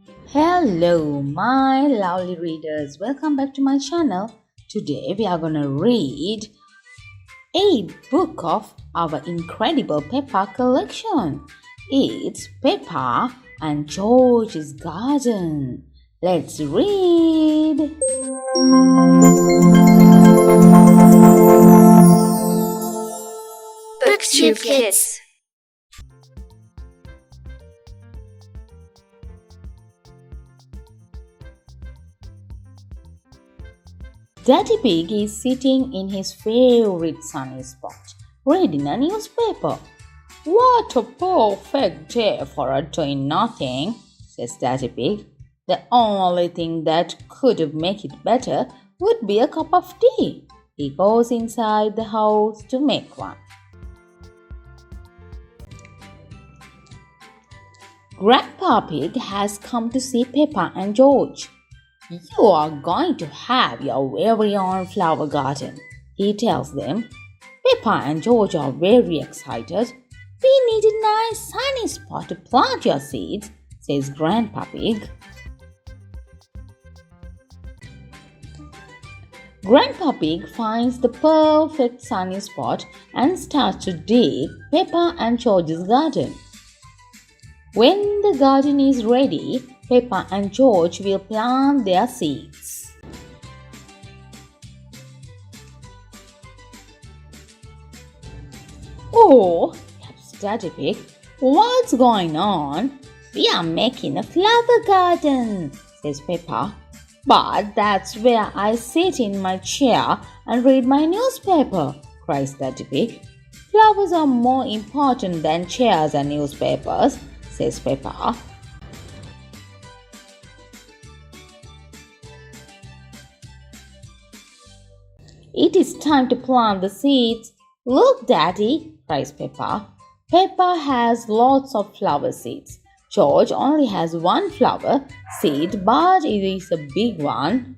Hello, my lovely readers. Welcome back to my channel. Today we are going to read a book of our incredible Peppa collection. It's Peppa and George's Garden. Let's read. Booktube Kids. Daddy Pig is sitting in his favorite sunny spot, reading a newspaper. What a perfect day for a doing nothing, says Daddy Pig. The only thing that could make it better would be a cup of tea. He goes inside the house to make one. Grandpa Pig has come to see Peppa and George. You are going to have your very own flower garden, he tells them. Peppa and George are very excited. We need a nice sunny spot to plant your seeds, says Grandpa Pig. Grandpa Pig finds the perfect sunny spot and starts to dig Peppa and George's garden. When the garden is ready, Peppa and George will plant their seeds. Oh, yaps Daddy Pig, what's going on? We are making a flower garden, says Peppa. But that's where I sit in my chair and read my newspaper, cries Daddy Pig. Flowers are more important than chairs and newspapers, says Peppa. It is time to plant the seeds. Look, Daddy, cries Peppa. Peppa has lots of flower seeds. George only has one flower seed, but it is a big one.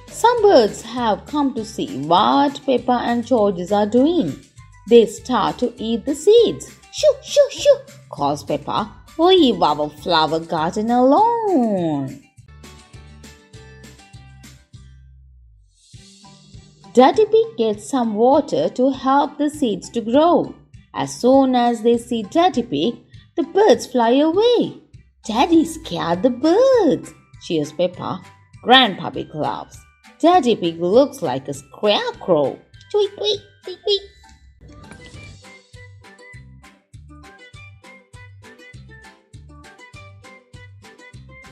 Some birds have come to see what Peppa and George are doing. They start to eat the seeds. Shoo, shoo, shoo, calls Peppa. Leave our flower garden alone. Daddy Pig gets some water to help the seeds to grow. As soon as they see Daddy Pig, the birds fly away. Daddy scared the birds, cheers Peppa. Grandpa Pig laughs. Daddy Pig looks like a scarecrow. Tweet, tweet, tweet, tweet.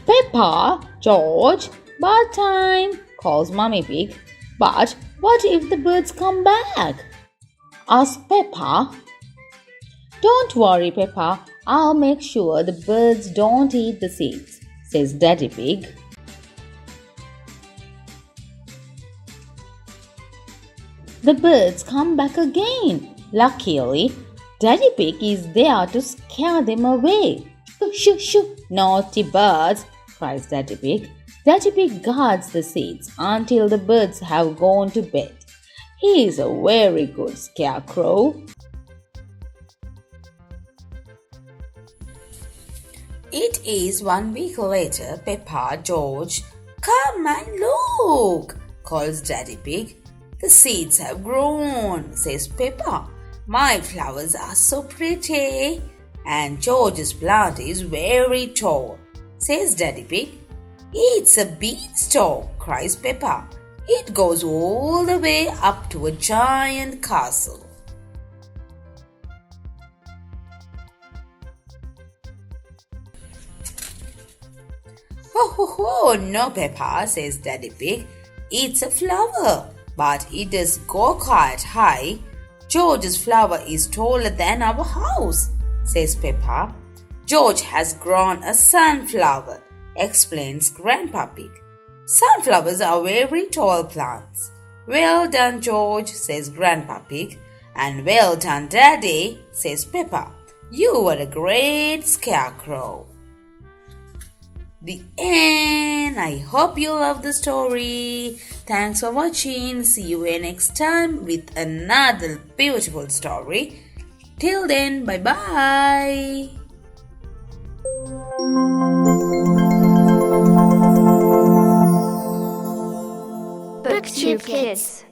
Peppa, George, bedtime, calls Mummy Pig. But what if the birds come back? Asks Peppa. Don't worry, Peppa. I'll make sure the birds don't eat the seeds, says Daddy Pig. The birds come back again. Luckily, Daddy Pig is there to scare them away. Shoo, shoo, shoo, naughty birds, cries Daddy Pig. Daddy Pig guards the seeds until the birds have gone to bed. He is a very good scarecrow. It is 1 week later. Peppa, George, come and look, calls Daddy Pig. The seeds have grown, says Peppa. My flowers are so pretty. And George's plant is very tall, says Daddy Pig. It's a beanstalk, cries Peppa. It goes all the way up to a giant castle. Oh, no, Peppa, says Daddy Pig. It's a flower, but it does go quite high. George's flower is taller than our house, says Peppa. George has grown a sunflower, explains Grandpa Pig. Sunflowers are very tall plants. Well done, George, says Grandpa Pig. And well done, Daddy, says Peppa. You were a great scarecrow. The end. I hope you love the story. Thanks for watching. See you next time with another beautiful story. Till then, bye-bye. Booktube Kids.